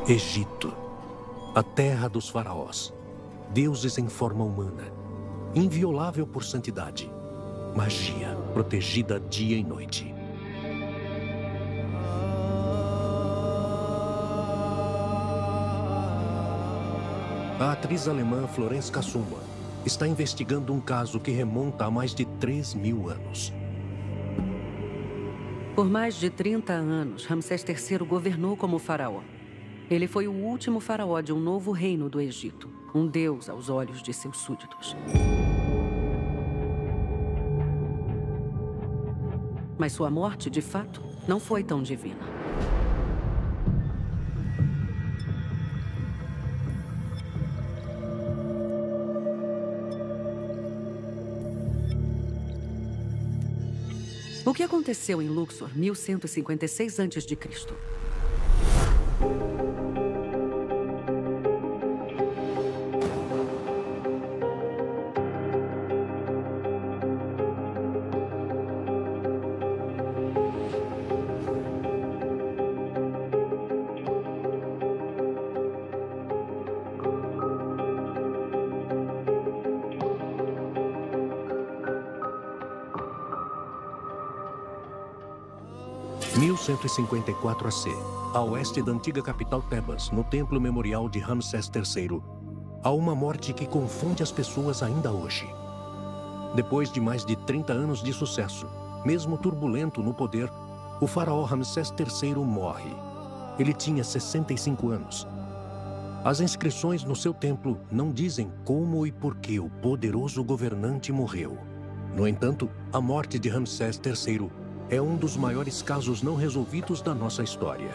Egito, a terra dos faraós, deuses em forma humana, inviolável por santidade, magia protegida dia e noite. A atriz alemã Florence Kassuma está investigando um caso que remonta a mais de 3.000 anos. Por mais de 30 anos, Ramsés III governou como faraó. Ele foi o último faraó de um novo reino do Egito, um deus aos olhos de seus súditos. Mas sua morte, de fato, não foi tão divina. O que aconteceu em Luxor, 1156 a.C.? 1154 AC, a oeste da antiga capital Tebas, no templo memorial de Ramsés III, há uma morte que confunde as pessoas ainda hoje. Depois de mais de 30 anos de sucesso, mesmo turbulento no poder, o faraó Ramsés III morre. Ele tinha 65 anos. As inscrições no seu templo não dizem como e por que o poderoso governante morreu. No entanto, a morte de Ramsés III é um dos maiores casos não resolvidos da nossa história.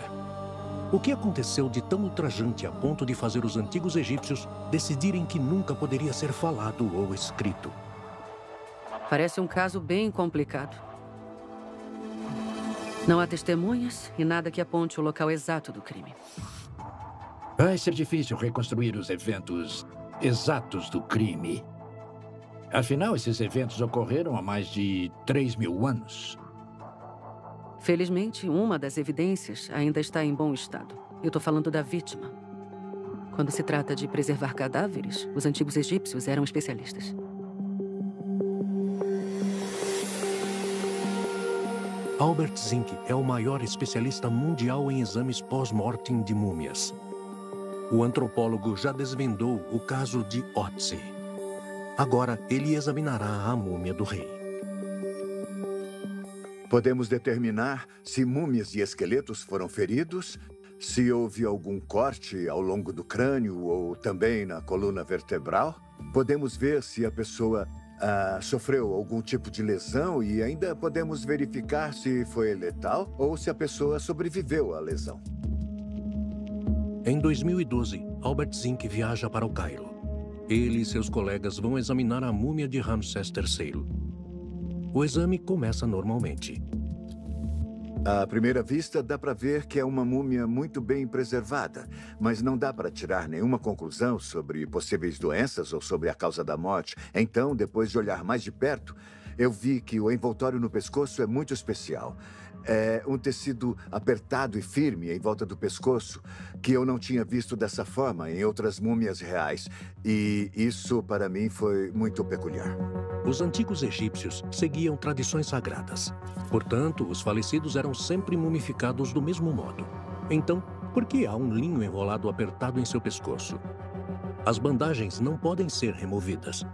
O que aconteceu de tão ultrajante a ponto de fazer os antigos egípcios decidirem que nunca poderia ser falado ou escrito? Parece um caso bem complicado. Não há testemunhas e nada que aponte o local exato do crime. Vai ser difícil reconstruir os eventos exatos do crime. Afinal, esses eventos ocorreram há mais de 3.000 anos. Felizmente, uma das evidências ainda está em bom estado. Eu estou falando da vítima. Quando se trata de preservar cadáveres, os antigos egípcios eram especialistas. Albert Zink é o maior especialista mundial em exames pós-mortem de múmias. O antropólogo já desvendou o caso de Otzi. Agora, ele examinará a múmia do rei. Podemos determinar se múmias e esqueletos foram feridos, se houve algum corte ao longo do crânio ou também na coluna vertebral. Podemos ver se a pessoa sofreu algum tipo de lesão e ainda podemos verificar se foi letal ou se a pessoa sobreviveu à lesão. Em 2012, Albert Zink viaja para o Cairo. Ele e seus colegas vão examinar a múmia de Ramsés III. O exame começa normalmente. À primeira vista, dá para ver que é uma múmia muito bem preservada, mas não dá para tirar nenhuma conclusão sobre possíveis doenças ou sobre a causa da morte. Então, depois de olhar mais de perto, eu vi que o envoltório no pescoço é muito especial. É um tecido apertado e firme em volta do pescoço, que eu não tinha visto dessa forma em outras múmias reais. E isso, para mim, foi muito peculiar. Os antigos egípcios seguiam tradições sagradas. Portanto, os falecidos eram sempre mumificados do mesmo modo. Então, por que há um linho enrolado apertado em seu pescoço? As bandagens não podem ser removidas.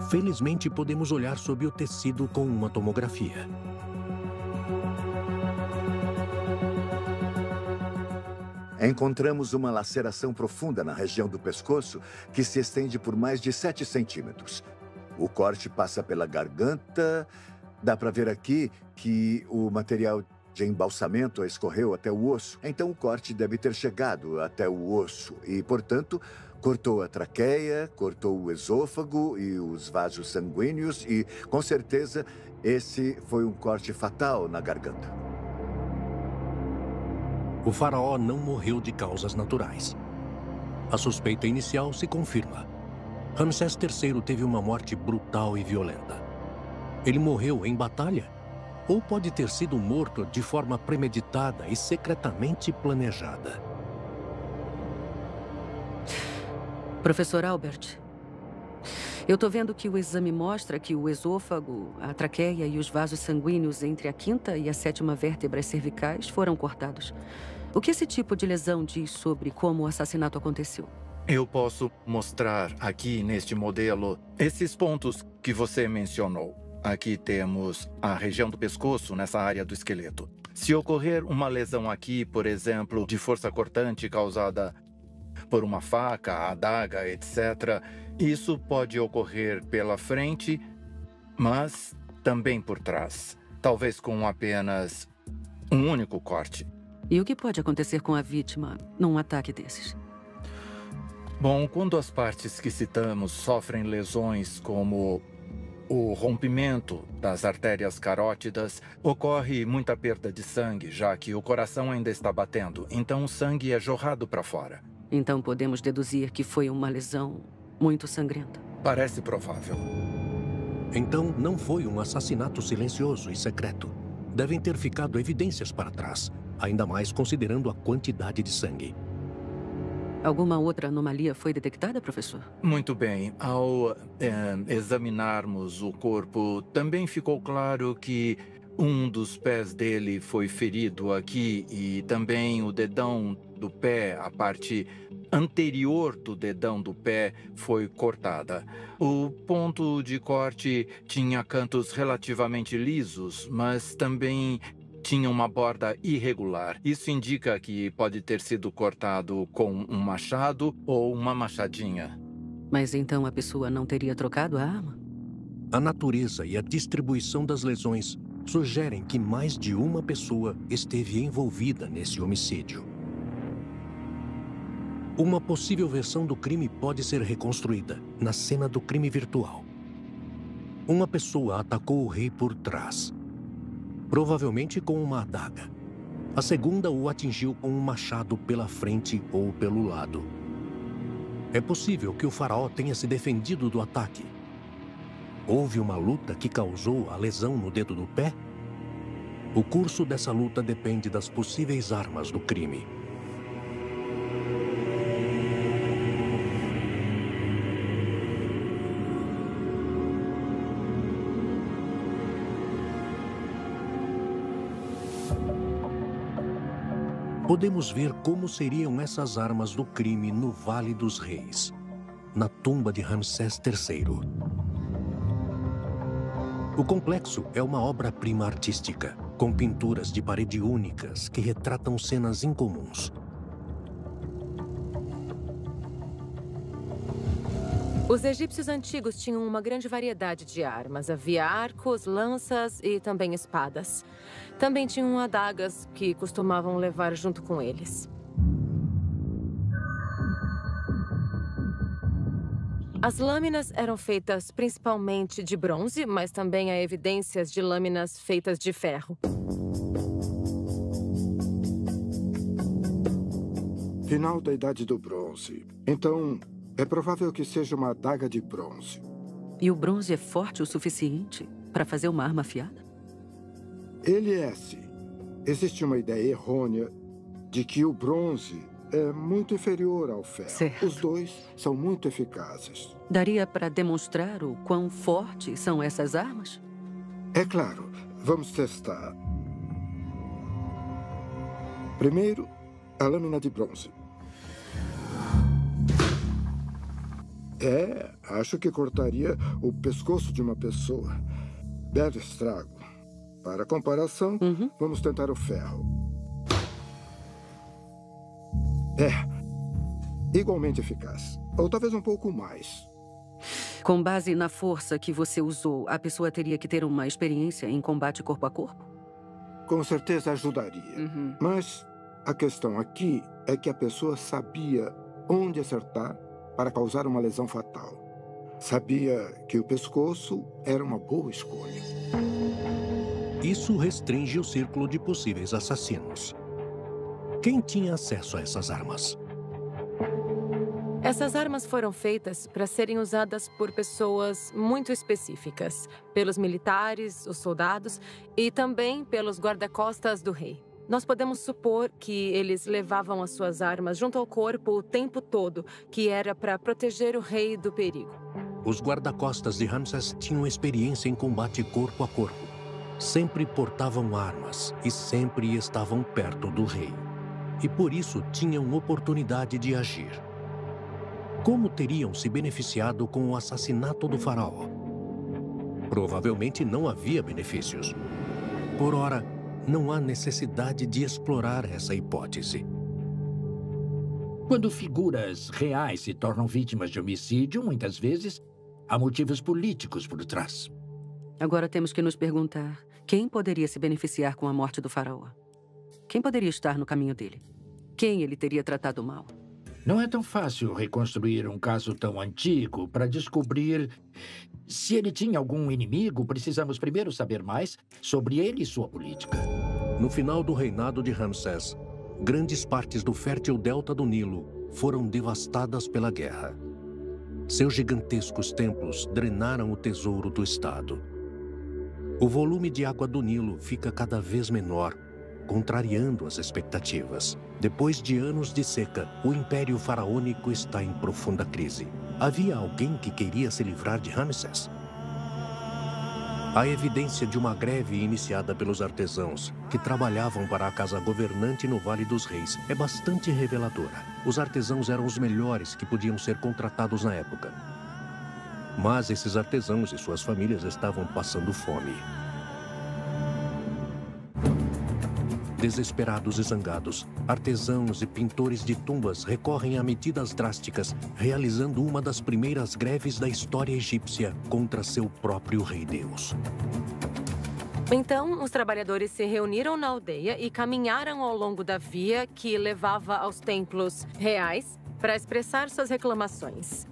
Felizmente, podemos olhar sob o tecido com uma tomografia. Encontramos uma laceração profunda na região do pescoço que se estende por mais de 7 centímetros. O corte passa pela garganta. Dá para ver aqui que o material de embalsamento escorreu até o osso. Então o corte deve ter chegado até o osso e, portanto, cortou a traqueia, cortou o esôfago e os vasos sanguíneos e, com certeza, esse foi um corte fatal na garganta. O faraó não morreu de causas naturais. A suspeita inicial se confirma. Ramsés III teve uma morte brutal e violenta. Ele morreu em batalha? Ou pode ter sido morto de forma premeditada e secretamente planejada? Professor Albert, eu tô vendo que o exame mostra que o esôfago, a traqueia e os vasos sanguíneos entre a 5ª e a 7ª vértebras cervicais foram cortados. O que esse tipo de lesão diz sobre como o assassinato aconteceu? Eu posso mostrar aqui neste modelo esses pontos que você mencionou. Aqui temos a região do pescoço, nessa área do esqueleto. Se ocorrer uma lesão aqui, por exemplo, de força cortante causada por uma faca, adaga, etc., isso pode ocorrer pela frente, mas também por trás. Talvez com apenas um único corte. E o que pode acontecer com a vítima num ataque desses? Bom, quando as partes que citamos sofrem lesões como o rompimento das artérias carótidas, ocorre muita perda de sangue, já que o coração ainda está batendo. Então o sangue é jorrado para fora. Então podemos deduzir que foi uma lesão muito sangrenta. Parece provável. Então não foi um assassinato silencioso e secreto. Devem ter ficado evidências para trás, ainda mais considerando a quantidade de sangue. Alguma outra anomalia foi detectada, professor? Muito bem. Ao examinarmos o corpo, também ficou claro que um dos pés dele foi ferido aqui e também o dedão do pé, a parte anterior do dedão do pé, foi cortada. O ponto de corte tinha cantos relativamente lisos, mas também tinha uma borda irregular. Isso indica que pode ter sido cortado com um machado ou uma machadinha. Mas então a pessoa não teria trocado a arma? A natureza e a distribuição das lesões sugerem que mais de uma pessoa esteve envolvida nesse homicídio. Uma possível versão do crime pode ser reconstruída na cena do crime virtual. Uma pessoa atacou o rei por trás, provavelmente com uma adaga. A segunda o atingiu com um machado pela frente ou pelo lado. É possível que o faraó tenha se defendido do ataque. Houve uma luta que causou a lesão no dedo do pé? O curso dessa luta depende das possíveis armas do crime. Podemos ver como seriam essas armas do crime no Vale dos Reis, na tumba de Ramsés III. O complexo é uma obra-prima artística, com pinturas de parede únicas que retratam cenas incomuns. Os egípcios antigos tinham uma grande variedade de armas. Havia arcos, lanças e também espadas. Também tinham adagas que costumavam levar junto com eles. As lâminas eram feitas principalmente de bronze, mas também há evidências de lâminas feitas de ferro. Final da Idade do Bronze. Então, é provável que seja uma adaga de bronze. E o bronze é forte o suficiente para fazer uma arma afiada? Ele é, sim. Existe uma ideia errônea de que o bronze é muito inferior ao ferro. Certo. Os dois são muito eficazes. Daria para demonstrar o quão fortes são essas armas? É claro. Vamos testar. Primeiro, a lâmina de bronze. Acho que cortaria o pescoço de uma pessoa. Belo estrago. Para comparação, vamos tentar o ferro. Igualmente eficaz. Ou talvez um pouco mais. Com base na força que você usou, a pessoa teria que ter uma experiência em combate corpo a corpo? Com certeza ajudaria. Mas a questão aqui é que a pessoa sabia onde acertar para causar uma lesão fatal. Sabia que o pescoço era uma boa escolha. Isso restringe o círculo de possíveis assassinos. Quem tinha acesso a essas armas? Essas armas foram feitas para serem usadas por pessoas muito específicas, pelos militares, os soldados e também pelos guarda-costas do rei. Nós podemos supor que eles levavam as suas armas junto ao corpo o tempo todo, que era para proteger o rei do perigo. Os guarda-costas de Ramsés tinham experiência em combate corpo a corpo. Sempre portavam armas e sempre estavam perto do rei. E por isso tinham oportunidade de agir. Como teriam se beneficiado com o assassinato do faraó? Provavelmente não havia benefícios. Por ora, não há necessidade de explorar essa hipótese. Quando figuras reais se tornam vítimas de homicídio, muitas vezes há motivos políticos por trás. Agora temos que nos perguntar quem poderia se beneficiar com a morte do faraó. Quem poderia estar no caminho dele? Quem ele teria tratado mal? Não é tão fácil reconstruir um caso tão antigo para descobrir se ele tinha algum inimigo. Precisamos primeiro saber mais sobre ele e sua política. No final do reinado de Ramsés, grandes partes do fértil delta do Nilo foram devastadas pela guerra. Seus gigantescos templos drenaram o tesouro do estado. O volume de água do Nilo fica cada vez menor, contrariando as expectativas. Depois de anos de seca, o Império Faraônico está em profunda crise. Havia alguém que queria se livrar de Ramsés? A evidência de uma greve iniciada pelos artesãos que trabalhavam para a casa governante no Vale dos Reis é bastante reveladora. Os artesãos eram os melhores que podiam ser contratados na época. Mas esses artesãos e suas famílias estavam passando fome. Desesperados e zangados, artesãos e pintores de tumbas recorrem a medidas drásticas, realizando uma das primeiras greves da história egípcia contra seu próprio rei Deus. Então, os trabalhadores se reuniram na aldeia e caminharam ao longo da via que levava aos templos reais para expressar suas reclamações.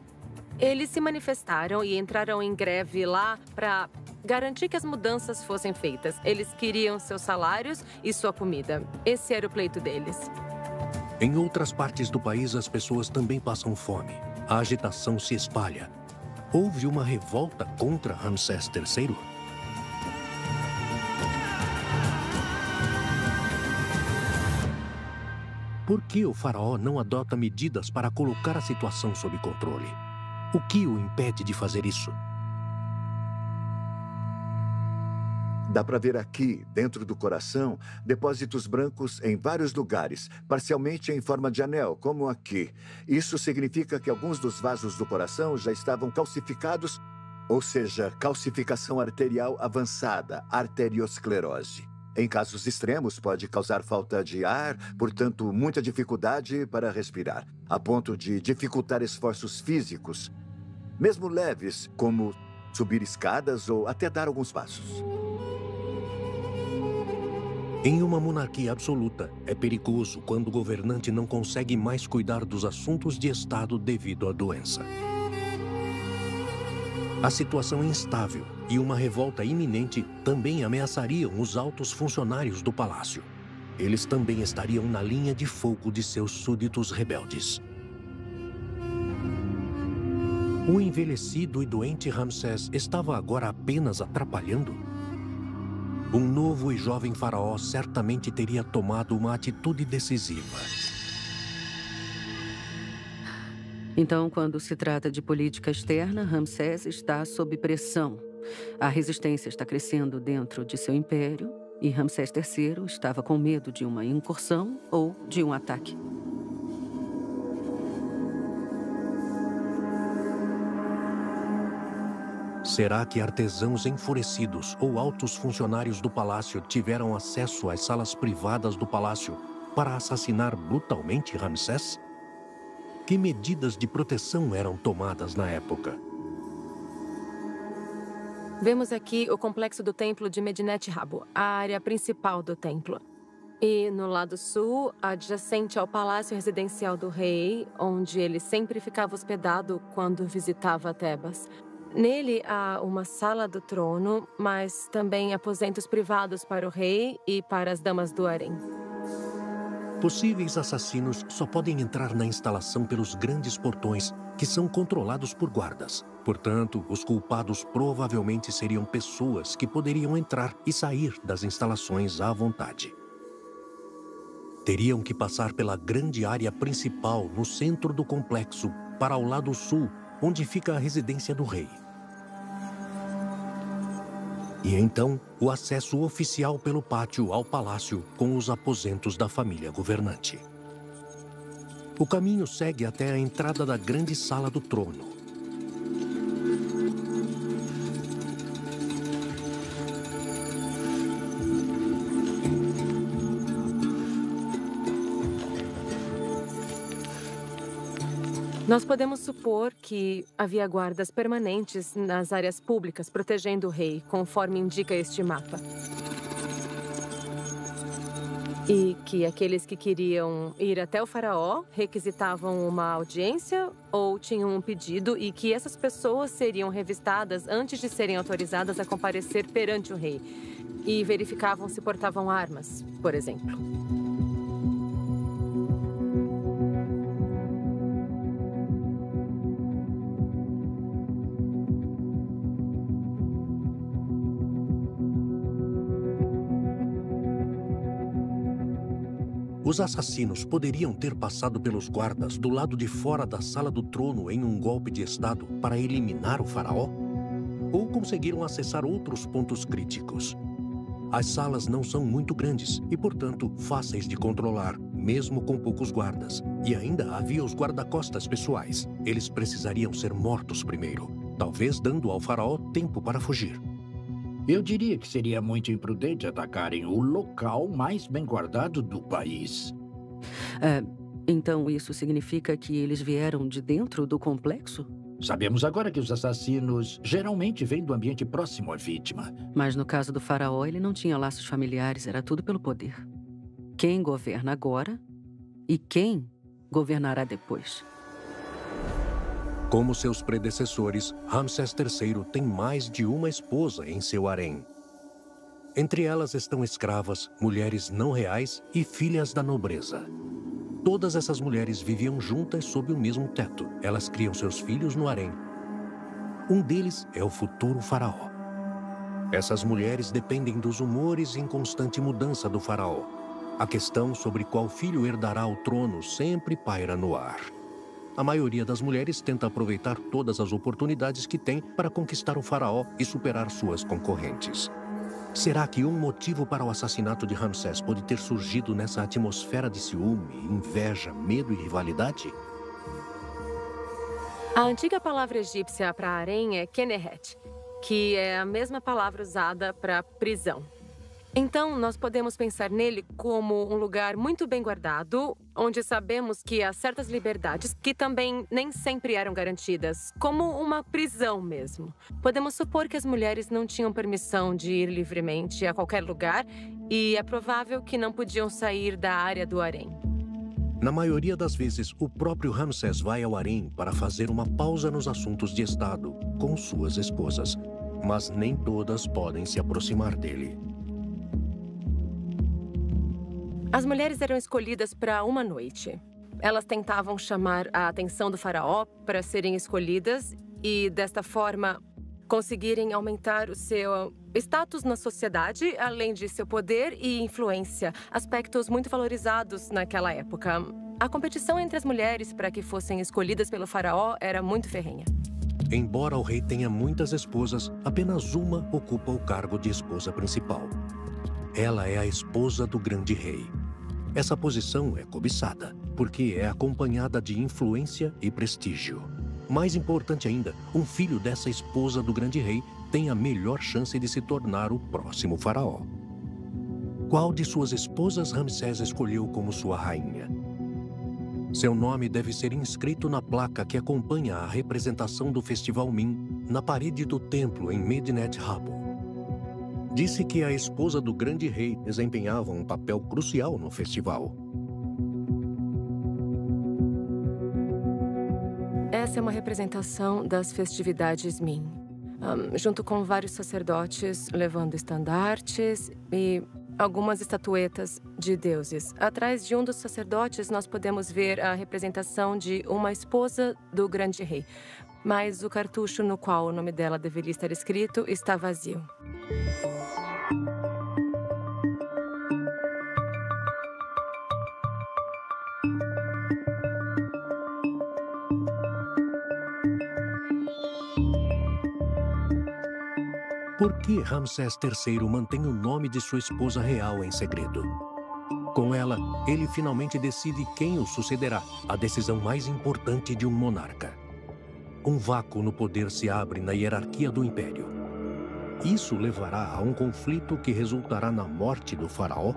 Eles se manifestaram e entraram em greve lá para garantir que as mudanças fossem feitas. Eles queriam seus salários e sua comida. Esse era o pleito deles. Em outras partes do país, as pessoas também passam fome. A agitação se espalha. Houve uma revolta contra Ramsés III? Por que o faraó não adota medidas para colocar a situação sob controle? O que o impede de fazer isso? Dá para ver aqui, dentro do coração, depósitos brancos em vários lugares, parcialmente em forma de anel, como aqui. Isso significa que alguns dos vasos do coração já estavam calcificados, ou seja, calcificação arterial avançada, arteriosclerose. Em casos extremos, pode causar falta de ar, portanto, muita dificuldade para respirar, a ponto de dificultar esforços físicos, mesmo leves, como subir escadas ou até dar alguns passos. Em uma monarquia absoluta, é perigoso quando o governante não consegue mais cuidar dos assuntos de Estado devido à doença. A situação instável e uma revolta iminente também ameaçariam os altos funcionários do palácio. Eles também estariam na linha de fogo de seus súditos rebeldes. O envelhecido e doente Ramsés estava agora apenas atrapalhando? Um novo e jovem faraó certamente teria tomado uma atitude decisiva. Então, quando se trata de política externa, Ramsés está sob pressão. A resistência está crescendo dentro de seu império e Ramsés III estava com medo de uma incursão ou de um ataque. Será que artesãos enfurecidos ou altos funcionários do palácio tiveram acesso às salas privadas do palácio para assassinar brutalmente Ramsés? Que medidas de proteção eram tomadas na época? Vemos aqui o complexo do templo de Medinet Habu, a área principal do templo. E no lado sul, adjacente ao palácio residencial do rei, onde ele sempre ficava hospedado quando visitava Tebas. Nele há uma sala do trono, mas também aposentos privados para o rei e para as damas do harém. Possíveis assassinos só podem entrar na instalação pelos grandes portões, que são controlados por guardas. Portanto, os culpados provavelmente seriam pessoas que poderiam entrar e sair das instalações à vontade. Teriam que passar pela grande área principal no centro do complexo, para o lado sul, onde fica a residência do rei. E então, o acesso oficial pelo pátio ao palácio com os aposentos da família governante. O caminho segue até a entrada da grande sala do trono. Nós podemos supor que havia guardas permanentes nas áreas públicas protegendo o rei, conforme indica este mapa. E que aqueles que queriam ir até o faraó requisitavam uma audiência ou tinham um pedido e que essas pessoas seriam revistadas antes de serem autorizadas a comparecer perante o rei e verificavam se portavam armas, por exemplo. Os assassinos poderiam ter passado pelos guardas do lado de fora da sala do trono em um golpe de estado para eliminar o faraó? Ou conseguiram acessar outros pontos críticos? As salas não são muito grandes e, portanto, fáceis de controlar, mesmo com poucos guardas. E ainda havia os guarda-costas pessoais. Eles precisariam ser mortos primeiro, talvez dando ao faraó tempo para fugir. Eu diria que seria muito imprudente atacarem o local mais bem guardado do país. Então isso significa que eles vieram de dentro do complexo? Sabemos agora que os assassinos geralmente vêm do ambiente próximo à vítima. Mas no caso do faraó, ele não tinha laços familiares, era tudo pelo poder. Quem governa agora e quem governará depois? Como seus predecessores, Ramsés III tem mais de uma esposa em seu harém. Entre elas estão escravas, mulheres não reais e filhas da nobreza. Todas essas mulheres viviam juntas sob o mesmo teto. Elas criam seus filhos no harém. Um deles é o futuro faraó. Essas mulheres dependem dos humores em constante mudança do faraó. A questão sobre qual filho herdará o trono sempre paira no ar. A maioria das mulheres tenta aproveitar todas as oportunidades que tem para conquistar o faraó e superar suas concorrentes. Será que um motivo para o assassinato de Ramsés pode ter surgido nessa atmosfera de ciúme, inveja, medo e rivalidade? A antiga palavra egípcia para harém é keneret, que é a mesma palavra usada para prisão. Então, nós podemos pensar nele como um lugar muito bem guardado, onde sabemos que há certas liberdades que também nem sempre eram garantidas, como uma prisão mesmo. Podemos supor que as mulheres não tinham permissão de ir livremente a qualquer lugar e é provável que não podiam sair da área do harém. Na maioria das vezes, o próprio Ramsés vai ao harém para fazer uma pausa nos assuntos de estado com suas esposas, mas nem todas podem se aproximar dele. As mulheres eram escolhidas para uma noite. Elas tentavam chamar a atenção do faraó para serem escolhidas e, desta forma, conseguirem aumentar o seu status na sociedade, além de seu poder e influência, aspectos muito valorizados naquela época. A competição entre as mulheres para que fossem escolhidas pelo faraó era muito ferrenha. Embora o rei tenha muitas esposas, apenas uma ocupa o cargo de esposa principal. Ela é a esposa do grande rei. Essa posição é cobiçada, porque é acompanhada de influência e prestígio. Mais importante ainda, um filho dessa esposa do grande rei tem a melhor chance de se tornar o próximo faraó. Qual de suas esposas Ramsés escolheu como sua rainha? Seu nome deve ser inscrito na placa que acompanha a representação do Festival Min na parede do templo em Medinet Habu. Disse que a esposa do grande rei desempenhava um papel crucial no festival. Essa é uma representação das festividades Min, junto com vários sacerdotes levando estandartes e algumas estatuetas de deuses. Atrás de um dos sacerdotes, nós podemos ver a representação de uma esposa do grande rei. Mas o cartucho no qual o nome dela deveria estar escrito está vazio. Por que Ramsés III mantém o nome de sua esposa real em segredo? Com ela, ele finalmente decide quem o sucederá, a decisão mais importante de um monarca. Um vácuo no poder se abre na hierarquia do império. Isso levará a um conflito que resultará na morte do faraó?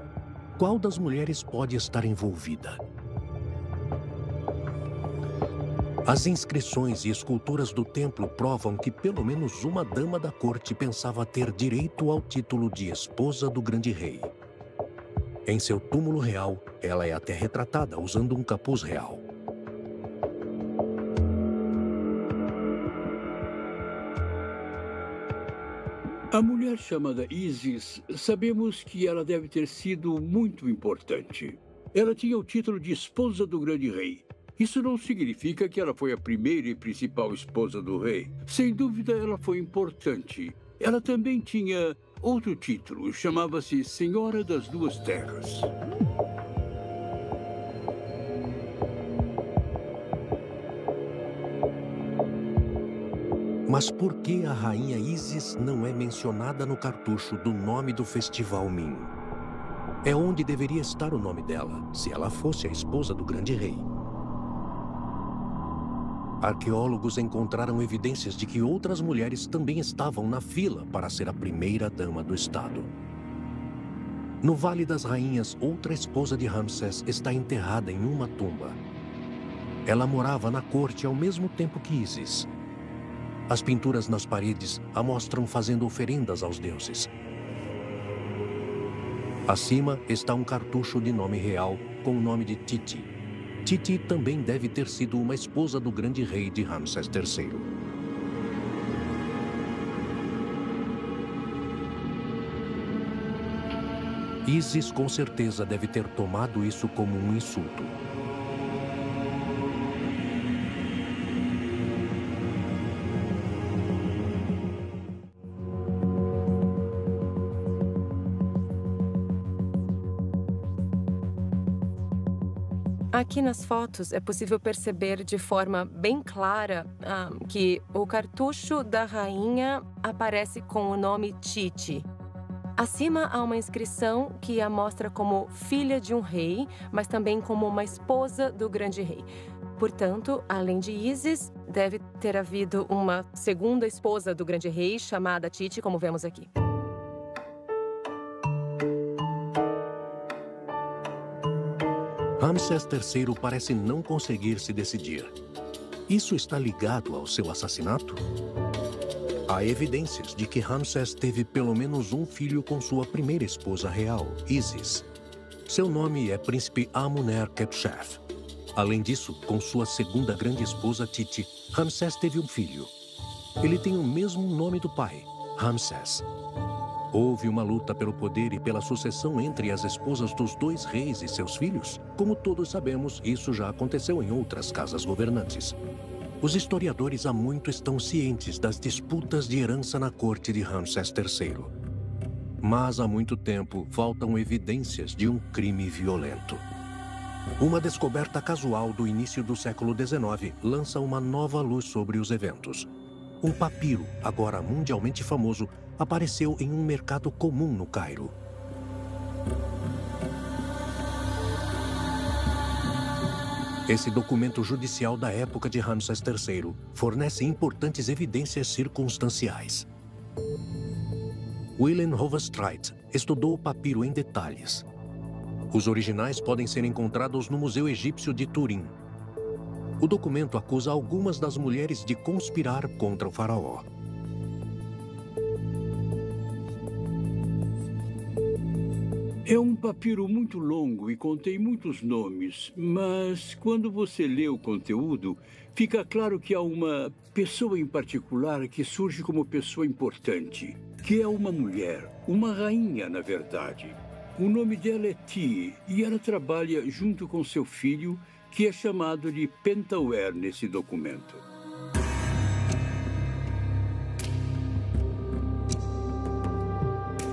Qual das mulheres pode estar envolvida? As inscrições e esculturas do templo provam que pelo menos uma dama da corte pensava ter direito ao título de esposa do grande rei. Em seu túmulo real, ela é até retratada usando um capuz real. A mulher chamada Isis, sabemos que ela deve ter sido muito importante. Ela tinha o título de esposa do grande rei. Isso não significa que ela foi a primeira e principal esposa do rei. Sem dúvida, ela foi importante. Ela também tinha outro título, chamava-se Senhora das Duas Terras. Mas por que a rainha Isis não é mencionada no cartucho do nome do Festival Min? É onde deveria estar o nome dela, se ela fosse a esposa do grande rei. Arqueólogos encontraram evidências de que outras mulheres também estavam na fila para ser a primeira dama do estado. No Vale das Rainhas, outra esposa de Ramsés está enterrada em uma tumba. Ela morava na corte ao mesmo tempo que Isis. As pinturas nas paredes a mostram fazendo oferendas aos deuses. Acima está um cartucho de nome real com o nome de Titi. Titi também deve ter sido uma esposa do grande rei de Ramsés III. Isis com certeza deve ter tomado isso como um insulto. Aqui nas fotos é possível perceber de forma bem clara que o cartucho da rainha aparece com o nome Titi. Acima há uma inscrição que a mostra como filha de um rei, mas também como uma esposa do grande rei. Portanto, além de Isis, deve ter havido uma segunda esposa do grande rei, chamada Titi, como vemos aqui. Ramsés III parece não conseguir se decidir. Isso está ligado ao seu assassinato? Há evidências de que Ramsés teve pelo menos um filho com sua primeira esposa real, Isis. Seu nome é Príncipe Amuner-Kepchef. Além disso, com sua segunda grande esposa, Titi, Ramsés teve um filho. Ele tem o mesmo nome do pai, Ramsés. Houve uma luta pelo poder e pela sucessão entre as esposas dos dois reis e seus filhos. Como todos sabemos, isso já aconteceu em outras casas governantes. Os historiadores há muito estão cientes das disputas de herança na corte de Ramsés III. Mas há muito tempo faltam evidências de um crime violento. Uma descoberta casual do início do século XIX lança uma nova luz sobre os eventos. Um papiro, agora mundialmente famoso, apareceu em um mercado comum no Cairo. Esse documento judicial da época de Ramsés III fornece importantes evidências circunstanciais. Willem Hovestreit estudou o papiro em detalhes. Os originais podem ser encontrados no Museu Egípcio de Turim. O documento acusa algumas das mulheres de conspirar contra o faraó. É um papiro muito longo e contém muitos nomes, mas quando você lê o conteúdo, fica claro que há uma pessoa em particular que surge como pessoa importante, que é uma mulher, uma rainha, na verdade. O nome dela é Tie e ela trabalha junto com seu filho, que é chamado de Pentauer nesse documento.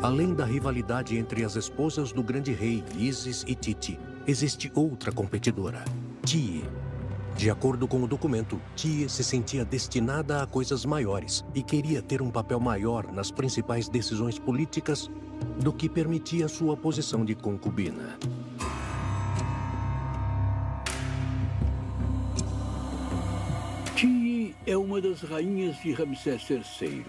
Além da rivalidade entre as esposas do grande rei, Isis e Titi, existe outra competidora, Tie. De acordo com o documento, Tie se sentia destinada a coisas maiores e queria ter um papel maior nas principais decisões políticas do que permitia sua posição de concubina. Tie é uma das rainhas de Ramsés III.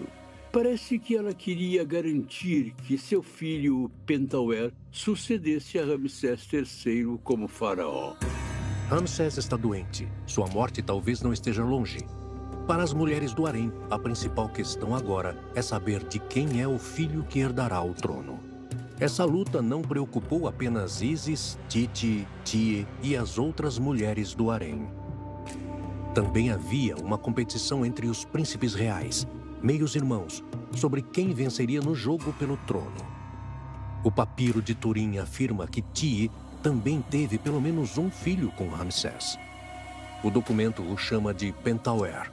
Parece que ela queria garantir que seu filho, Pentauer, sucedesse a Ramsés III como faraó. Ramsés está doente. Sua morte talvez não esteja longe. Para as mulheres do harém, a principal questão agora é saber de quem é o filho que herdará o trono. Essa luta não preocupou apenas Isis, Titi, Tie e as outras mulheres do harém. Também havia uma competição entre os príncipes reais, meios-irmãos, sobre quem venceria no jogo pelo trono. O papiro de Turim afirma que Tie também teve pelo menos um filho com Ramsés. O documento o chama de Pentauer.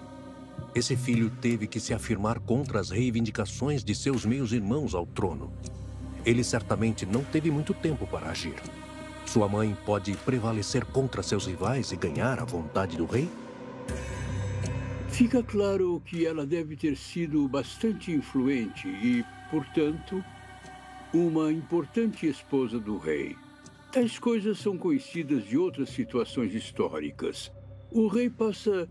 Esse filho teve que se afirmar contra as reivindicações de seus meios-irmãos ao trono. Ele certamente não teve muito tempo para agir. Sua mãe pode prevalecer contra seus rivais e ganhar a vontade do rei? Fica claro que ela deve ter sido bastante influente e, portanto, uma importante esposa do rei. Tais coisas são conhecidas de outras situações históricas. O rei passa,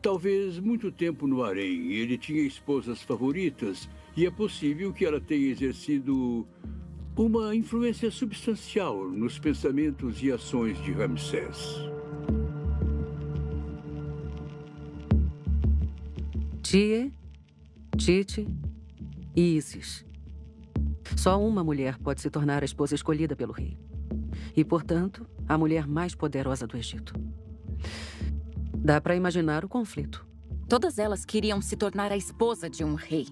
talvez, muito tempo no harém. Ele tinha esposas favoritas e é possível que ela tenha exercido uma influência substancial nos pensamentos e ações de Ramsés. Tie, Titi e Isis. Só uma mulher pode se tornar a esposa escolhida pelo rei. E, portanto, a mulher mais poderosa do Egito. Dá para imaginar o conflito. Todas elas queriam se tornar a esposa de um rei.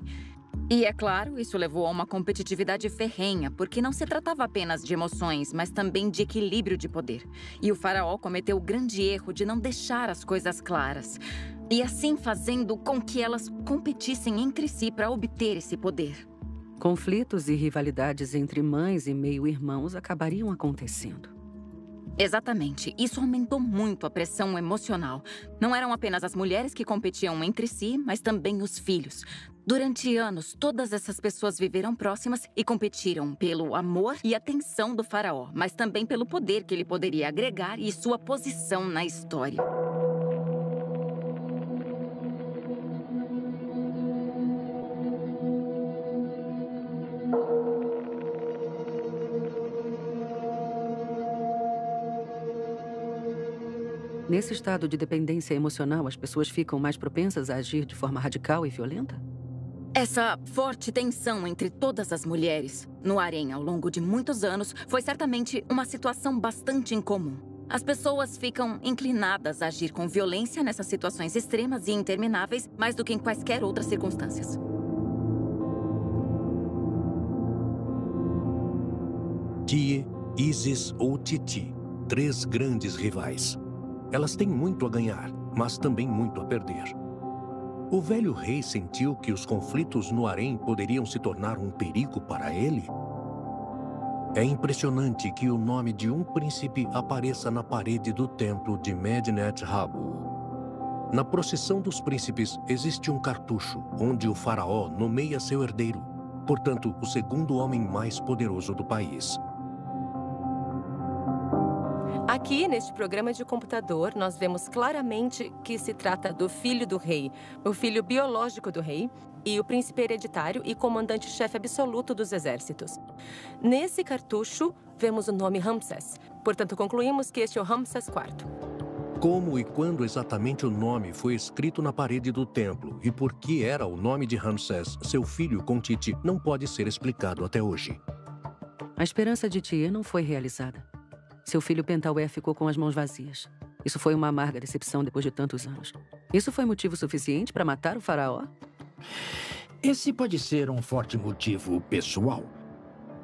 E, é claro, isso levou a uma competitividade ferrenha, porque não se tratava apenas de emoções, mas também de equilíbrio de poder. E o faraó cometeu o grande erro de não deixar as coisas claras. E assim fazendo com que elas competissem entre si para obter esse poder. Conflitos e rivalidades entre mães e meio-irmãos acabariam acontecendo. Exatamente. Isso aumentou muito a pressão emocional. Não eram apenas as mulheres que competiam entre si, mas também os filhos. Durante anos, todas essas pessoas viveram próximas e competiram pelo amor e atenção do faraó, mas também pelo poder que ele poderia agregar e sua posição na história. Nesse estado de dependência emocional, as pessoas ficam mais propensas a agir de forma radical e violenta? Essa forte tensão entre todas as mulheres no harém ao longo de muitos anos foi certamente uma situação bastante incomum. As pessoas ficam inclinadas a agir com violência nessas situações extremas e intermináveis mais do que em quaisquer outras circunstâncias. Tie, Isis ou Titi, 3 grandes rivais. Elas têm muito a ganhar, mas também muito a perder. O velho rei sentiu que os conflitos no harém poderiam se tornar um perigo para ele? É impressionante que o nome de um príncipe apareça na parede do templo de Medinet Habu. Na procissão dos príncipes existe um cartucho, onde o faraó nomeia seu herdeiro, portanto, o segundo homem mais poderoso do país. Aqui, neste programa de computador, nós vemos claramente que se trata do filho do rei, o filho biológico do rei, e o príncipe hereditário e comandante-chefe absoluto dos exércitos. Nesse cartucho, vemos o nome Ramsés. Portanto, concluímos que este é o Ramsés IV. Como e quando exatamente o nome foi escrito na parede do templo e por que era o nome de Ramsés, seu filho com Titi, não pode ser explicado até hoje. A esperança de Tie não foi realizada. Seu filho Pentauer ficou com as mãos vazias. Isso foi uma amarga decepção depois de tantos anos. Isso foi motivo suficiente para matar o faraó? Esse pode ser um forte motivo pessoal.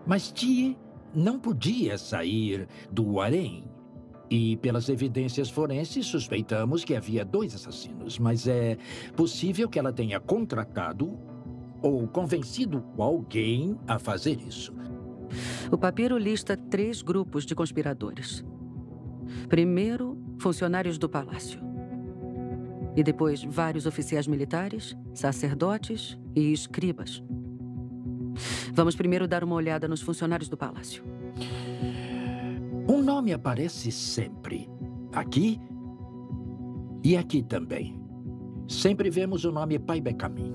Mas Tie não podia sair do harém. E pelas evidências forenses, suspeitamos que havia 2 assassinos. Mas é possível que ela tenha contratado ou convencido alguém a fazer isso. O papiro lista 3 grupos de conspiradores. Primeiro, funcionários do palácio. E depois, vários oficiais militares, sacerdotes e escribas. Vamos primeiro dar uma olhada nos funcionários do palácio. Um nome aparece sempre. Aqui e aqui também. Sempre vemos o nome Pai Becamin.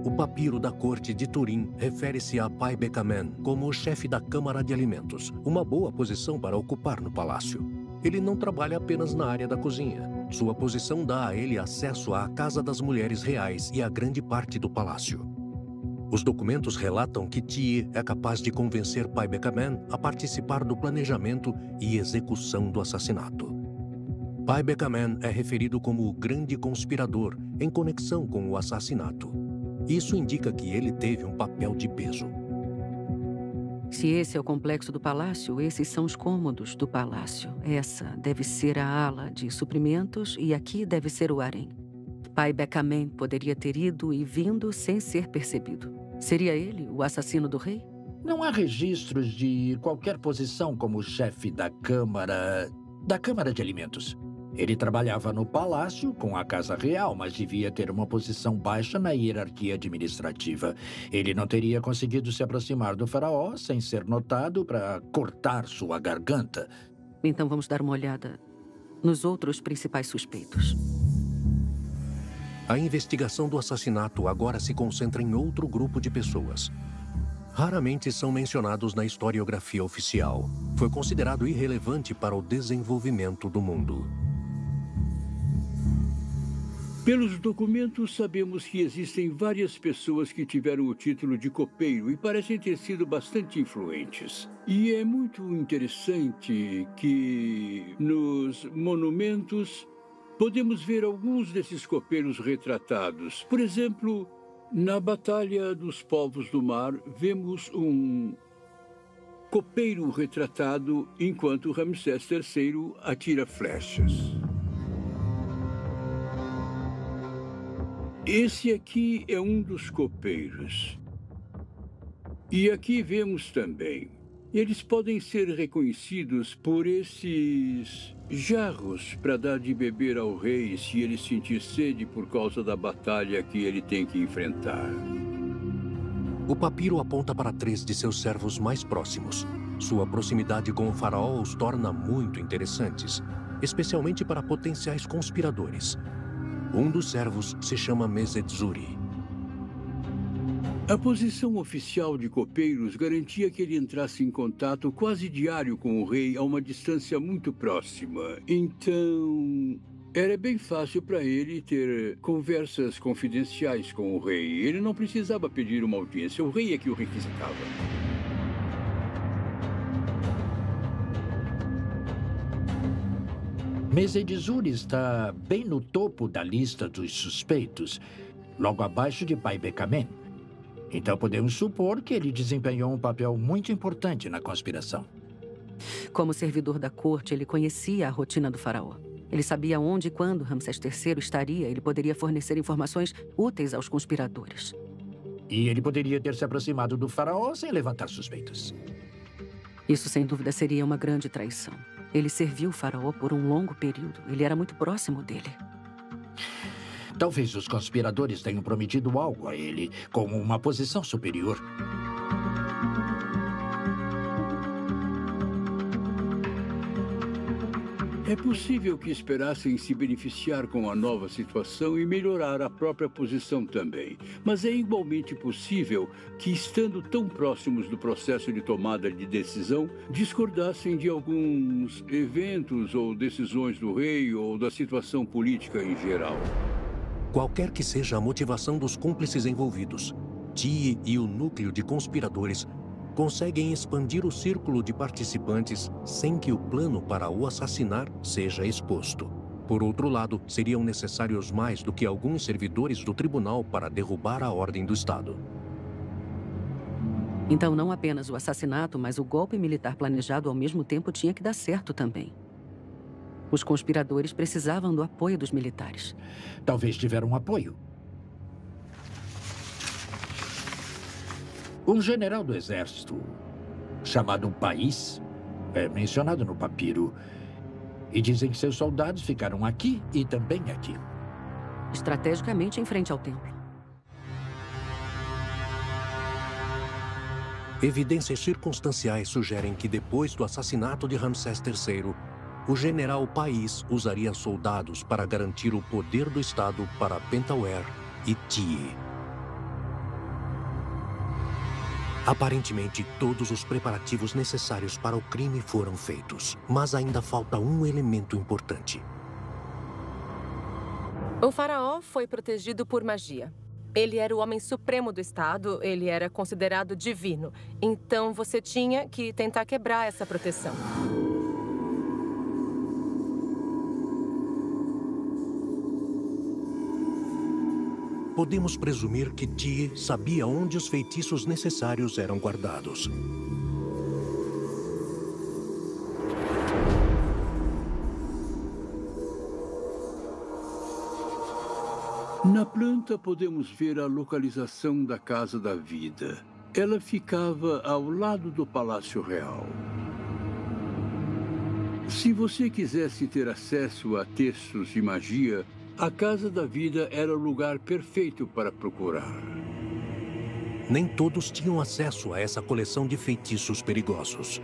O papiro da corte de Turim refere-se a Pai Becamin como o chefe da Câmara de Alimentos, uma boa posição para ocupar no palácio. Ele não trabalha apenas na área da cozinha. Sua posição dá a ele acesso à Casa das Mulheres Reais e a grande parte do palácio. Os documentos relatam que Thiers é capaz de convencer Pai Becamin a participar do planejamento e execução do assassinato. Pai Becamin é referido como o grande conspirador em conexão com o assassinato. Isso indica que ele teve um papel de peso. Se esse é o complexo do palácio, esses são os cômodos do palácio. Essa deve ser a ala de suprimentos e aqui deve ser o harém. Pai Becamin poderia ter ido e vindo sem ser percebido. Seria ele o assassino do rei? Não há registros de qualquer posição como chefe da Câmara de Alimentos. Ele trabalhava no palácio com a Casa Real, mas devia ter uma posição baixa na hierarquia administrativa. Ele não teria conseguido se aproximar do faraó sem ser notado para cortar sua garganta. Então vamos dar uma olhada nos outros principais suspeitos. A investigação do assassinato agora se concentra em outro grupo de pessoas. Raramente são mencionados na historiografia oficial. Foi considerado irrelevante para o desenvolvimento do mundo. Pelos documentos, sabemos que existem várias pessoas que tiveram o título de copeiro e parecem ter sido bastante influentes. E é muito interessante que, nos monumentos, podemos ver alguns desses copeiros retratados. Por exemplo, na Batalha dos Povos do Mar, vemos um copeiro retratado enquanto Ramsés III atira flechas. Esse aqui é um dos copeiros. E aqui vemos também. Eles podem ser reconhecidos por esses jarros para dar de beber ao rei se ele sentir sede por causa da batalha que ele tem que enfrentar. O papiro aponta para 3 de seus servos mais próximos. Sua proximidade com o faraó os torna muito interessantes, especialmente para potenciais conspiradores. Um dos servos se chama Mesedzuri. A posição oficial de copeiros garantia que ele entrasse em contato quase diário com o rei a uma distância muito próxima. Então, era bem fácil para ele ter conversas confidenciais com o rei. Ele não precisava pedir uma audiência, o rei é que o requisitava. Mesedzuri está bem no topo da lista dos suspeitos, logo abaixo de Pai Becamin. Então podemos supor que ele desempenhou um papel muito importante na conspiração. Como servidor da corte, ele conhecia a rotina do faraó. Ele sabia onde e quando Ramsés III estaria. Ele poderia fornecer informações úteis aos conspiradores. E ele poderia ter se aproximado do faraó sem levantar suspeitas. Isso, sem dúvida, seria uma grande traição. Ele serviu o faraó por um longo período. Ele era muito próximo dele. Talvez os conspiradores tenham prometido algo a ele, como uma posição superior. É possível que esperassem se beneficiar com a nova situação e melhorar a própria posição também. Mas é igualmente possível que, estando tão próximos do processo de tomada de decisão, discordassem de alguns eventos ou decisões do rei ou da situação política em geral. Qualquer que seja a motivação dos cúmplices envolvidos, Thiers e o núcleo de conspiradores conseguem expandir o círculo de participantes sem que o plano para o assassinar seja exposto. Por outro lado, seriam necessários mais do que alguns servidores do tribunal para derrubar a ordem do Estado. Então, não apenas o assassinato, mas o golpe militar planejado ao mesmo tempo tinha que dar certo também. Os conspiradores precisavam do apoio dos militares. Talvez tiveram apoio. Um general do exército, chamado País, é mencionado no papiro. E dizem que seus soldados ficaram aqui e também aqui. Estrategicamente em frente ao templo. Evidências circunstanciais sugerem que depois do assassinato de Ramsés III, o general País usaria soldados para garantir o poder do Estado para Pentauer e Tie. Aparentemente, todos os preparativos necessários para o crime foram feitos, mas ainda falta um elemento importante. O faraó foi protegido por magia. Ele era o homem supremo do Estado, ele era considerado divino. Então, você tinha que tentar quebrar essa proteção. Podemos presumir que Tie sabia onde os feitiços necessários eram guardados. Na planta podemos ver a localização da Casa da Vida. Ela ficava ao lado do Palácio Real. Se você quisesse ter acesso a textos de magia, a Casa da Vida era o lugar perfeito para procurar. Nem todos tinham acesso a essa coleção de feitiços perigosos.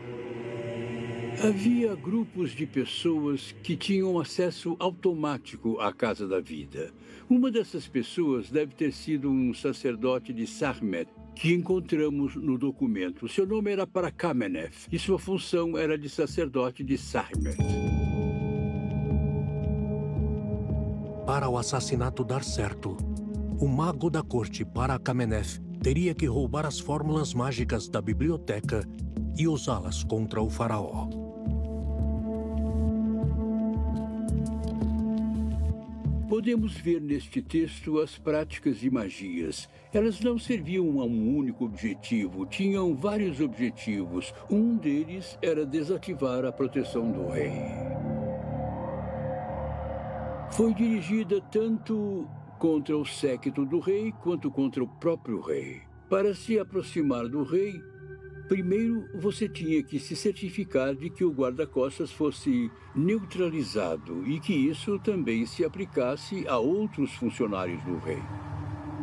Havia grupos de pessoas que tinham acesso automático à Casa da Vida. Uma dessas pessoas deve ter sido um sacerdote de Sarmet, que encontramos no documento. Seu nome era Parakamenef e sua função era de sacerdote de Sarmet. Para o assassinato dar certo, o mago da corte Parakamenef teria que roubar as fórmulas mágicas da biblioteca e usá-las contra o faraó. Podemos ver neste texto as práticas de magias. Elas não serviam a um único objetivo, tinham vários objetivos. Um deles era desativar a proteção do rei. Foi dirigida tanto contra o séquito do rei quanto contra o próprio rei. Para se aproximar do rei, primeiro você tinha que se certificar de que o guarda-costas fosse neutralizado e que isso também se aplicasse a outros funcionários do rei.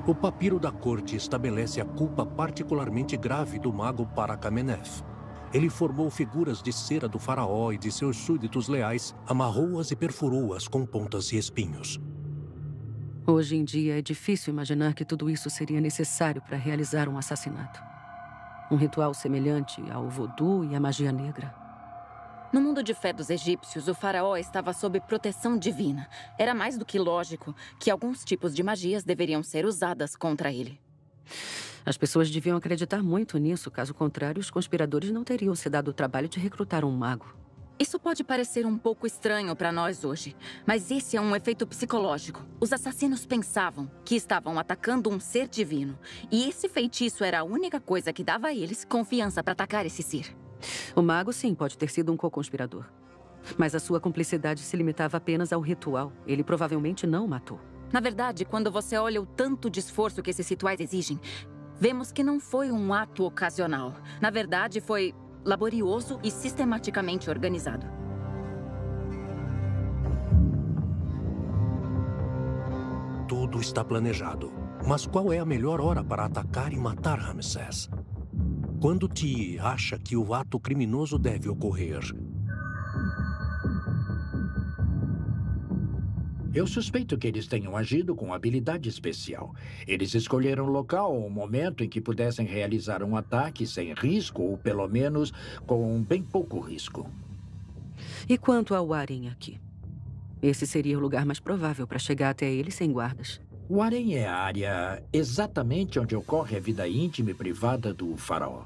O papiro da corte estabelece a culpa particularmente grave do mago Parakamenef. Ele formou figuras de cera do faraó e de seus súditos leais, amarrou-as e perfurou-as com pontas e espinhos. Hoje em dia é difícil imaginar que tudo isso seria necessário para realizar um assassinato. Um ritual semelhante ao voodoo e à magia negra. No mundo de fé dos egípcios, o faraó estava sob proteção divina. Era mais do que lógico que alguns tipos de magias deveriam ser usadas contra ele. As pessoas deviam acreditar muito nisso, caso contrário, os conspiradores não teriam se dado o trabalho de recrutar um mago. Isso pode parecer um pouco estranho para nós hoje, mas esse é um efeito psicológico. Os assassinos pensavam que estavam atacando um ser divino, e esse feitiço era a única coisa que dava a eles confiança para atacar esse ser. O mago, sim, pode ter sido um co-conspirador. Mas a sua cumplicidade se limitava apenas ao ritual. Ele provavelmente não o matou. Na verdade, quando você olha o tanto de esforço que esses rituais exigem, vemos que não foi um ato ocasional. Na verdade, foi laborioso e sistematicamente organizado. Tudo está planejado. Mas qual é a melhor hora para atacar e matar Ramsés? Quando Tie acha que o ato criminoso deve ocorrer? Eu suspeito que eles tenham agido com habilidade especial. Eles escolheram um local ou um momento em que pudessem realizar um ataque sem risco, ou pelo menos com bem pouco risco. E quanto ao harém aqui? Esse seria o lugar mais provável para chegar até ele sem guardas. O harém é a área exatamente onde ocorre a vida íntima e privada do faraó.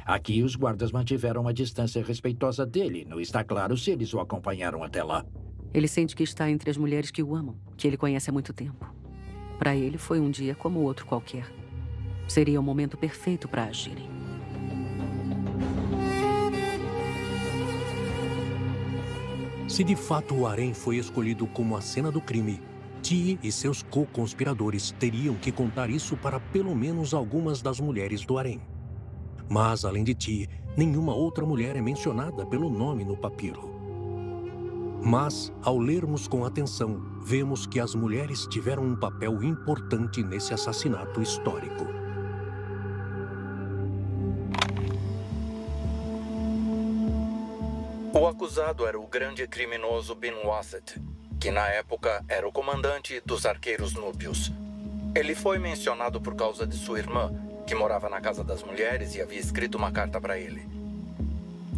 Aqui, os guardas mantiveram uma distância respeitosa dele. Não está claro se eles o acompanharam até lá. Ele sente que está entre as mulheres que o amam, que ele conhece há muito tempo. Para ele, foi um dia como outro qualquer. Seria o momento perfeito para agirem. Se de fato o harém foi escolhido como a cena do crime, Ti e seus co-conspiradores teriam que contar isso para pelo menos algumas das mulheres do harém. Mas, além de Ti, nenhuma outra mulher é mencionada pelo nome no papiro. Mas, ao lermos com atenção, vemos que as mulheres tiveram um papel importante nesse assassinato histórico. O acusado era o grande criminoso Bin Wasset, que na época era o comandante dos arqueiros núbios. Ele foi mencionado por causa de sua irmã, que morava na casa das mulheres e havia escrito uma carta para ele.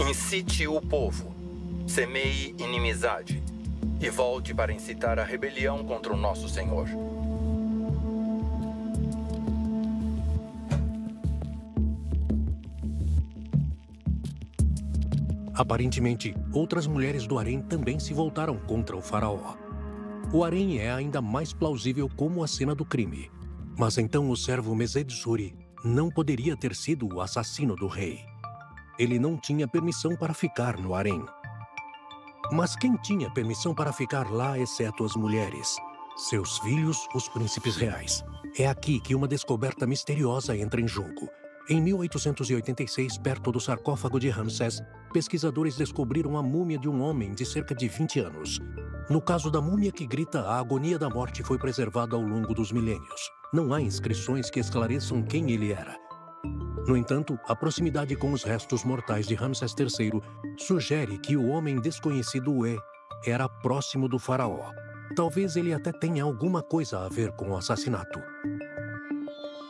Incite o povo, semeie inimizade e volte para incitar a rebelião contra o nosso Senhor. Aparentemente, outras mulheres do harém também se voltaram contra o faraó. O harém é ainda mais plausível como a cena do crime. Mas então o servo Mesed-Suri não poderia ter sido o assassino do rei. Ele não tinha permissão para ficar no harém. Mas quem tinha permissão para ficar lá, exceto as mulheres? Seus filhos, os príncipes reais. É aqui que uma descoberta misteriosa entra em jogo. Em 1886, perto do sarcófago de Ramsés, pesquisadores descobriram a múmia de um homem de cerca de 20 anos. No caso da múmia que grita, a agonia da morte foi preservada ao longo dos milênios. Não há inscrições que esclareçam quem ele era. No entanto, a proximidade com os restos mortais de Ramsés III sugere que o homem desconhecido era próximo do faraó. Talvez ele até tenha alguma coisa a ver com o assassinato.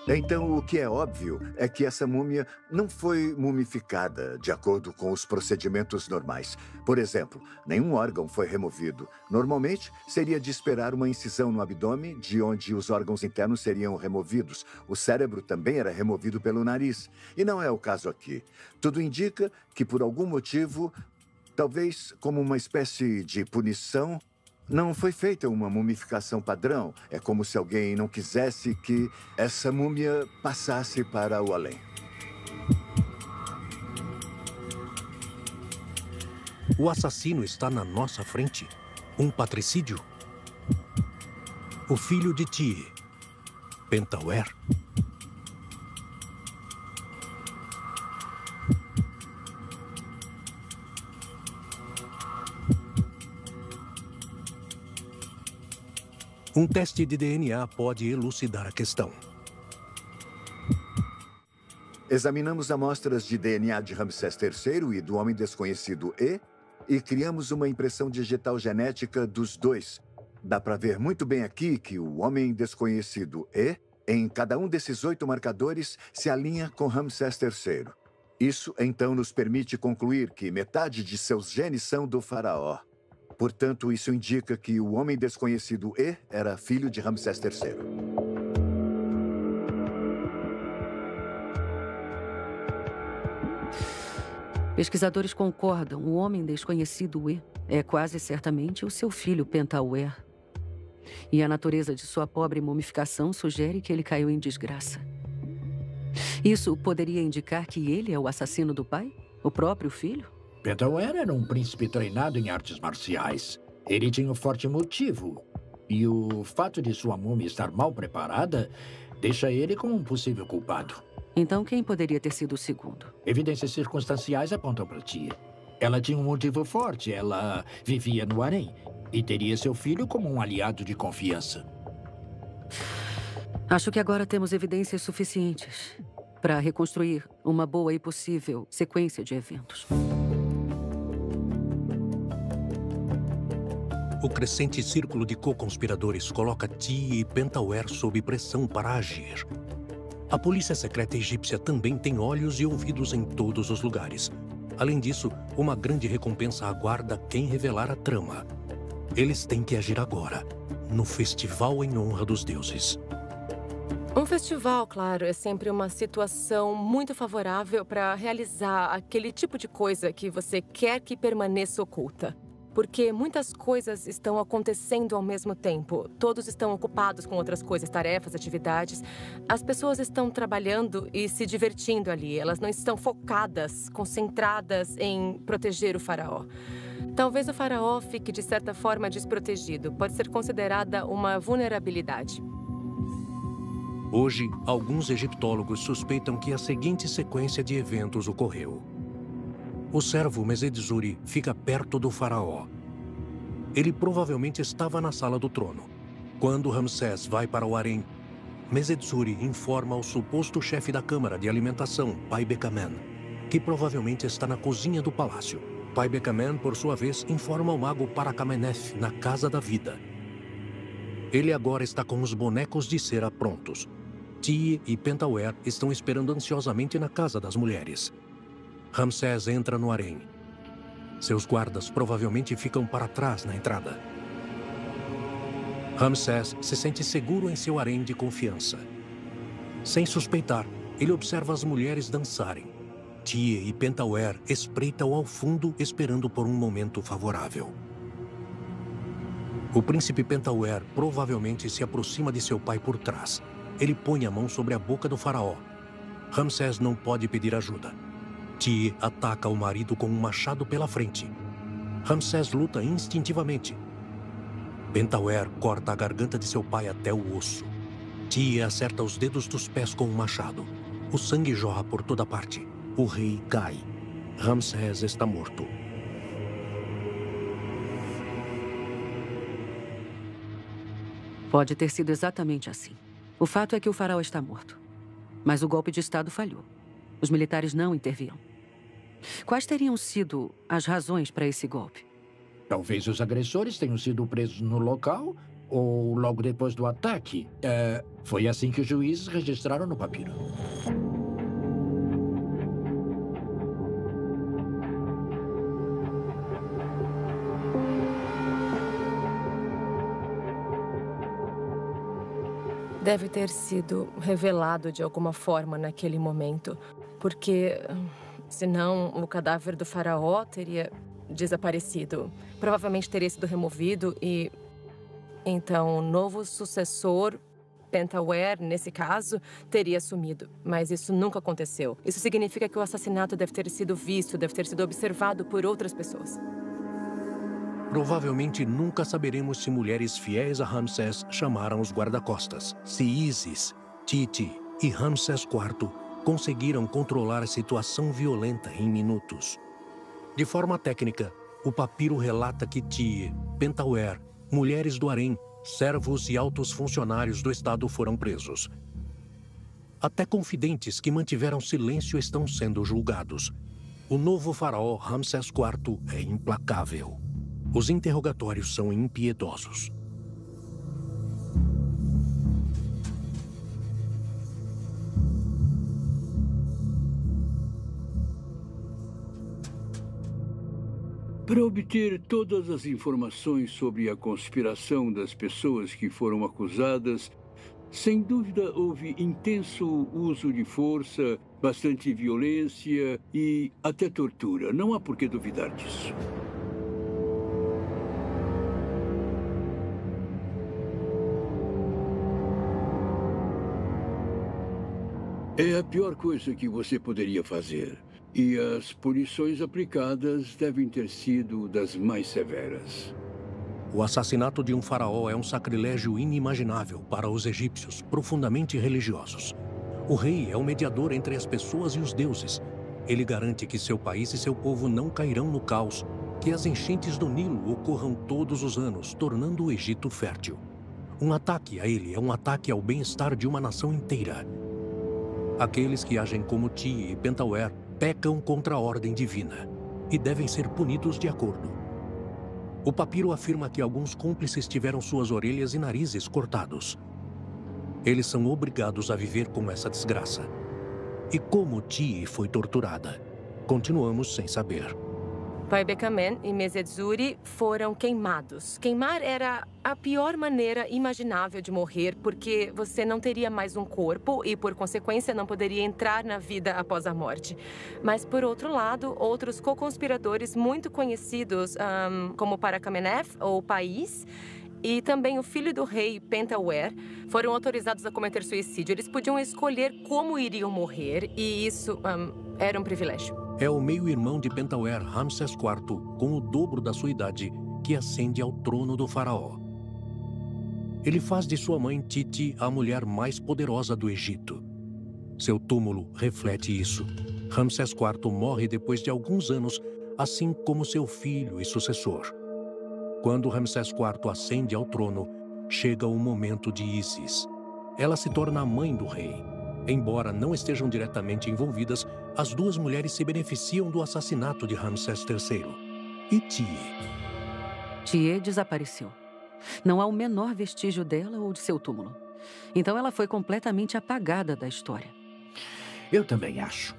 Então, o que é óbvio é que essa múmia não foi mumificada de acordo com os procedimentos normais. Por exemplo, nenhum órgão foi removido. Normalmente, seria de esperar uma incisão no abdômen, de onde os órgãos internos seriam removidos. O cérebro também era removido pelo nariz. E não é o caso aqui. Tudo indica que, por algum motivo, talvez como uma espécie de punição, não foi feita uma mumificação padrão. É como se alguém não quisesse que essa múmia passasse para o além. O assassino está na nossa frente. Um patricídio? O filho de Ti, Pentauer? Um teste de DNA pode elucidar a questão. Examinamos amostras de DNA de Ramsés III e do homem desconhecido e criamos uma impressão digital genética dos dois. Dá para ver muito bem aqui que o homem desconhecido em cada um desses 8 marcadores, se alinha com Ramsés III. Isso, então, nos permite concluir que metade de seus genes são do faraó. Portanto, isso indica que o homem desconhecido era filho de Ramsés III. Pesquisadores concordam. O homem desconhecido é quase certamente o seu filho Pentauer. E a natureza de sua pobre mumificação sugere que ele caiu em desgraça. Isso poderia indicar que ele é o assassino do pai? O próprio filho? Pentauer era um príncipe treinado em artes marciais. Ele tinha um forte motivo. E o fato de sua múmia estar mal preparada deixa ele como um possível culpado. Então quem poderia ter sido o segundo? Evidências circunstanciais apontam para Ti. Ela tinha um motivo forte. Ela vivia no harém e teria seu filho como um aliado de confiança. Acho que agora temos evidências suficientes para reconstruir uma boa e possível sequência de eventos. O crescente círculo de co-conspiradores coloca Ti e Pentauer sob pressão para agir. A polícia secreta egípcia também tem olhos e ouvidos em todos os lugares. Além disso, uma grande recompensa aguarda quem revelar a trama. Eles têm que agir agora, no Festival em Honra dos Deuses. Um festival, claro, é sempre uma situação muito favorável para realizar aquele tipo de coisa que você quer que permaneça oculta. Porque muitas coisas estão acontecendo ao mesmo tempo. Todos estão ocupados com outras coisas, tarefas, atividades. As pessoas estão trabalhando e se divertindo ali. Elas não estão focadas, concentradas em proteger o faraó. Talvez o faraó fique, de certa forma, desprotegido. Pode ser considerada uma vulnerabilidade. Hoje, alguns egiptólogos suspeitam que a seguinte sequência de eventos ocorreu. O servo Mesedzuri fica perto do faraó. Ele provavelmente estava na sala do trono. Quando Ramsés vai para o harém, Mesedzuri informa ao suposto chefe da Câmara de Alimentação, Pai Bekamen, que provavelmente está na cozinha do palácio. Pai Bekamen, por sua vez, informa o mago Parakamenef na Casa da Vida. Ele agora está com os bonecos de cera prontos. Tie e Pentauer estão esperando ansiosamente na Casa das Mulheres. Ramsés entra no harém. Seus guardas provavelmente ficam para trás na entrada. Ramsés se sente seguro em seu harém de confiança. Sem suspeitar, ele observa as mulheres dançarem. Tie e Pentauer espreitam ao fundo, esperando por um momento favorável. O príncipe Pentauer provavelmente se aproxima de seu pai por trás. Ele põe a mão sobre a boca do faraó. Ramsés não pode pedir ajuda. Tie ataca o marido com um machado pela frente. Ramsés luta instintivamente. Pentauer corta a garganta de seu pai até o osso. Tie acerta os dedos dos pés com um machado. O sangue jorra por toda parte. O rei cai. Ramsés está morto. Pode ter sido exatamente assim. O fato é que o faraó está morto. Mas o golpe de Estado falhou. Os militares não interviram. Quais teriam sido as razões para esse golpe? Talvez os agressores tenham sido presos no local ou logo depois do ataque. Foi assim que os juízes registraram no papiro. Deve ter sido revelado de alguma forma naquele momento, porque senão o cadáver do faraó teria desaparecido. Provavelmente teria sido removido e então o novo sucessor, Pentauer, nesse caso, teria assumido. Mas isso nunca aconteceu. Isso significa que o assassinato deve ter sido visto, deve ter sido observado por outras pessoas. Provavelmente nunca saberemos se mulheres fiéis a Ramsés chamaram os guarda-costas. Se Isis, Titi e Ramsés IV conseguiram controlar a situação violenta em minutos. De forma técnica, o papiro relata que Tie, Pentauer, mulheres do harém, servos e altos funcionários do Estado foram presos. Até confidentes que mantiveram silêncio estão sendo julgados. O novo faraó Ramsés IV é implacável. Os interrogatórios são impiedosos. Para obter todas as informações sobre a conspiração das pessoas que foram acusadas, sem dúvida houve intenso uso de força, bastante violência e até tortura. Não há por que duvidar disso. É a pior coisa que você poderia fazer. E as punições aplicadas devem ter sido das mais severas. O assassinato de um faraó é um sacrilégio inimaginável para os egípcios, profundamente religiosos. O rei é o mediador entre as pessoas e os deuses. Ele garante que seu país e seu povo não cairão no caos, que as enchentes do Nilo ocorram todos os anos, tornando o Egito fértil. Um ataque a ele é um ataque ao bem-estar de uma nação inteira. Aqueles que agem como Tie e Pentauer pecam contra a ordem divina e devem ser punidos de acordo. O papiro afirma que alguns cúmplices tiveram suas orelhas e narizes cortados. Eles são obrigados a viver com essa desgraça. E como Tie foi torturada? Continuamos sem saber. Pai Bekamen e Mesedzuri foram queimados. Queimar era a pior maneira imaginável de morrer, porque você não teria mais um corpo e, por consequência, não poderia entrar na vida após a morte. Mas, por outro lado, outros co-conspiradores muito conhecidos, como Parakamenef ou País, e também o filho do rei, Pentaware, foram autorizados a cometer suicídio. Eles podiam escolher como iriam morrer e isso era um privilégio. É o meio-irmão de Pentaware, Ramsés IV, com o dobro da sua idade, que ascende ao trono do faraó. Ele faz de sua mãe Titi a mulher mais poderosa do Egito. Seu túmulo reflete isso. Ramsés IV morre depois de alguns anos, assim como seu filho e sucessor. Quando Ramsés IV ascende ao trono, chega o momento de Isis. Ela se torna a mãe do rei. Embora não estejam diretamente envolvidas, as duas mulheres se beneficiam do assassinato de Ramsés III. E Tiye? Tiye desapareceu. Não há o menor vestígio dela ou de seu túmulo. Então ela foi completamente apagada da história. Eu também acho.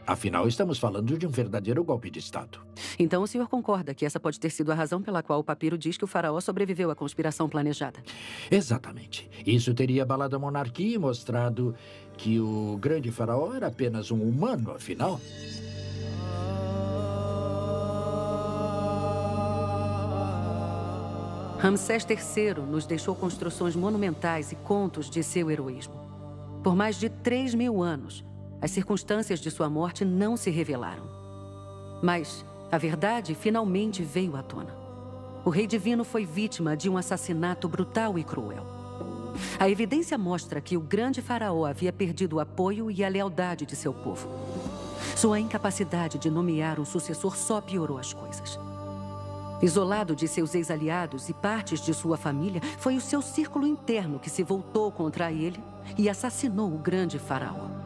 Afinal, estamos falando de um verdadeiro golpe de Estado. Então o senhor concorda que essa pode ter sido a razão pela qual o papiro diz que o faraó sobreviveu à conspiração planejada? Exatamente. Isso teria abalado a monarquia e mostrado que o grande faraó era apenas um humano, afinal. Ramsés III nos deixou construções monumentais e contos de seu heroísmo. Por mais de 3.000 anos, as circunstâncias de sua morte não se revelaram. Mas a verdade finalmente veio à tona. O rei divino foi vítima de um assassinato brutal e cruel. A evidência mostra que o grande faraó havia perdido o apoio e a lealdade de seu povo. Sua incapacidade de nomear um sucessor só piorou as coisas. Isolado de seus ex-aliados e partes de sua família, foi o seu círculo interno que se voltou contra ele e assassinou o grande faraó.